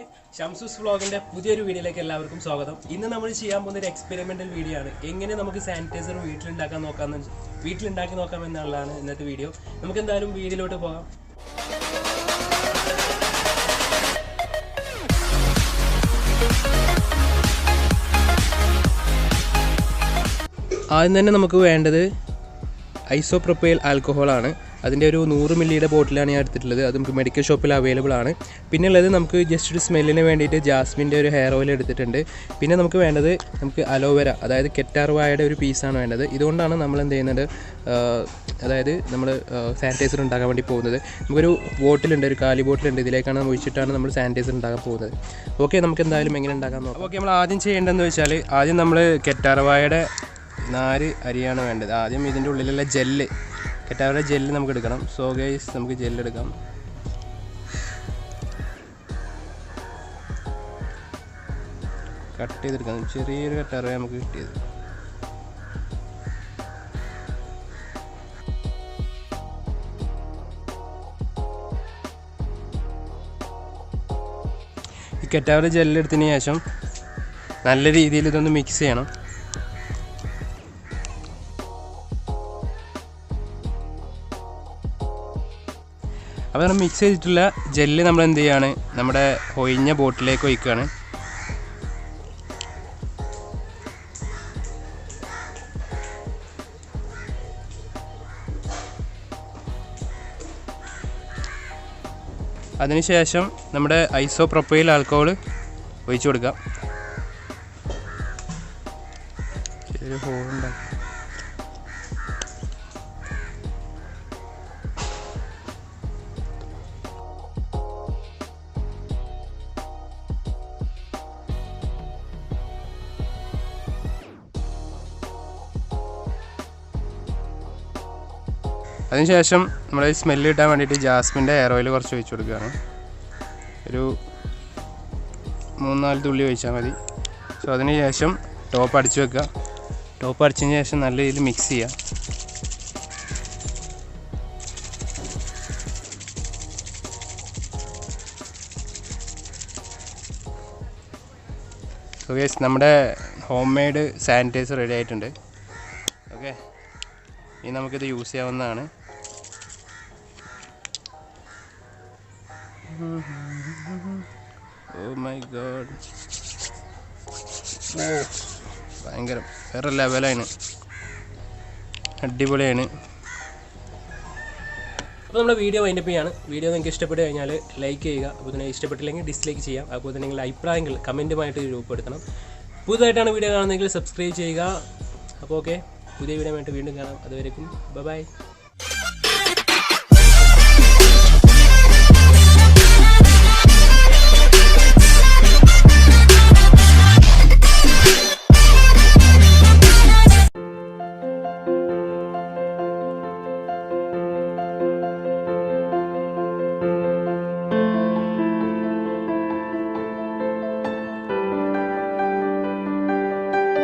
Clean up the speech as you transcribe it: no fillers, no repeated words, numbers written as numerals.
guys, SHAMSU'Svlog പുതിയൊരു വീഡിയോയിലേക്ക് എല്ലാവർക്കും സ്വാഗതം. ഇന്ന് നമ്മൾ ചെയ്യാൻ പോകുന്ന ഒരു എക്സ്പെരിമെന്റൽ വീഡിയോ ആണ്. എങ്ങനെ നമുക്ക് സാനിറ്റൈസർ വീട്ടിലുണ്ടാക്കി നോക്കാം എന്നുള്ളതാണ് ഇന്നത്തെ വീഡിയോ. നമുക്ക് എന്തായാലും വീഡിയോയിലോട്ട് പോകാം. ആദ്യം തന്നെ നമുക്ക് വേണ്ടത് ഐസോപ്രോപ്പൈൽ ആൽക്കഹോളാണ്. അതിൻ്റെ ഒരു 100 മില്ലിയുടെ ബോട്ടിലാണ് ഞാൻ എടുത്തിട്ടുള്ളത്. അത് നമുക്ക് മെഡിക്കൽ ഷോപ്പിൽ അവൈലബിൾ ആണ്. പിന്നെ ഉള്ളത് നമുക്ക് ജസ്റ്റ് ഒരു സ്മെല്ലിന് വേണ്ടിയിട്ട് ജാസ്മിൻ്റെ ഒരു ഹെയർ ഓയിൽ എടുത്തിട്ടുണ്ട്. പിന്നെ നമുക്ക് വേണ്ടത് അലോവേര, അതായത് കെറ്റാർവാഴയുടെ ഒരു പീസാണ് വേണ്ടത്. ഇതുകൊണ്ടാണ് നമ്മൾ എന്ത് ചെയ്യുന്നത്, അതായത് നമ്മൾ സാനിറ്റൈസർ ഉണ്ടാക്കാൻ വേണ്ടി പോകുന്നത്. നമുക്കൊരു ബോട്ടിലുണ്ട്, ഒരു കാലി ബോട്ടിലുണ്ട്. ഇതിലേക്കാണ് ഒഴിച്ചിട്ടാണ് നമ്മൾ സാനിറ്റൈസർ ഉണ്ടാക്കാൻ പോകുന്നത്. ഓക്കെ, നമുക്ക് എന്തായാലും എങ്ങനെ ഉണ്ടാക്കാൻ നോക്കാം. ഓക്കെ, നമ്മൾ ആദ്യം ചെയ്യേണ്ടതെന്ന് വെച്ചാൽ ആദ്യം നമ്മൾ കെറ്റാർവാഴയുടെ 4 അരിയാണ് വേണ്ടത്. ആദ്യം ഇതിൻ്റെ ഉള്ളിലുള്ള ജെല്ല്, കെറ്റാർവാഴ ജെല്ല് നമുക്ക് എടുക്കണം. സോ ഗൈസ്, നമുക്ക് ജെല്ല് എടുക്കാം. കട്ട് ചെയ്തെടുക്കാം. ചെറിയൊരു കെറ്റാർവാഴ നമുക്ക് കിട്ടിയത്. ഈ കെറ്റാർവാഴ ജെല്ല് എടുത്തതിന് ശേഷം നല്ല രീതിയിൽ ഇതൊന്ന് മിക്സ് ചെയ്യണം. അപ്പോൾ നമ്മൾ മിക്സ് ചെയ്തിട്ടുള്ള ജെല്ല് നമ്മൾ എന്ത് ചെയ്യുകയാണ്, നമ്മുടെ ഒഴിഞ്ഞ ബോട്ടിലേക്ക് ഒഴിക്കുകയാണ്. അതിനുശേഷം നമ്മുടെ ഐസോപ്രോപ്പൈൽ ആൽക്കഹോൾ ഒഴിച്ചു കൊടുക്കാം. ചെറിയൊരു ഹോൾ ഉണ്ടാക്കാം. അതിനുശേഷം നമ്മൾ സ്മെല്ല് കിട്ടാൻ വേണ്ടിയിട്ട് ജാസ്മിൻ്റെ ഹെയർ ഓയിൽ കുറച്ച് ഒഴിച്ച് കൊടുക്കുകയാണ്. ഒരു 3-4 തുള്ളി ഒഴിച്ചാൽ മതി. സോ അതിന് ശേഷം ടോപ്പ് അടിച്ച് വെക്കുക. ടോപ്പ് അടിച്ചതിന് ശേഷം നല്ല രീതിയിൽ മിക്സ് ചെയ്യുക. സോ ഗൈസ്, നമ്മുടെ ഹോം മെയ്ഡ് സാനിറ്റൈസർ റെഡി ആയിട്ടുണ്ട്. ഓക്കെ, ഇനി നമുക്കിത് യൂസ് ചെയ്യാവുന്നതാണ്. ഓ മൈ ഗോഡ്, ഭയങ്കരം വേറെ ലെവലാണ്, അടിപൊളിയാണ്. അപ്പോൾ നമ്മുടെ വീഡിയോ വൈൻഡപ്പ് ചെയ്യാണ്. വീഡിയോ നിങ്ങൾക്ക് ഇഷ്ടപ്പെട്ട് കഴിഞ്ഞാൽ ലൈക്ക് ചെയ്യുക. അപ്പോൾ തന്നെ ഇഷ്ടപ്പെട്ടില്ലെങ്കിൽ ഡിസ്ലൈക്ക് ചെയ്യാം. അപ്പോൾ തന്നെ നിങ്ങളുടെ അഭിപ്രായങ്ങൾ കമൻറ്റുമായിട്ട് രൂപപ്പെടുത്തണം. പുതുതായിട്ടാണ് വീഡിയോ കാണുന്നതെങ്കിൽ സബ്സ്ക്രൈബ് ചെയ്യുക. അപ്പോൾ ഓക്കെ, പുതിയ വീഡിയോ ആയിട്ട് വീണ്ടും കാണാം. അതുവരേക്കും ബൈ.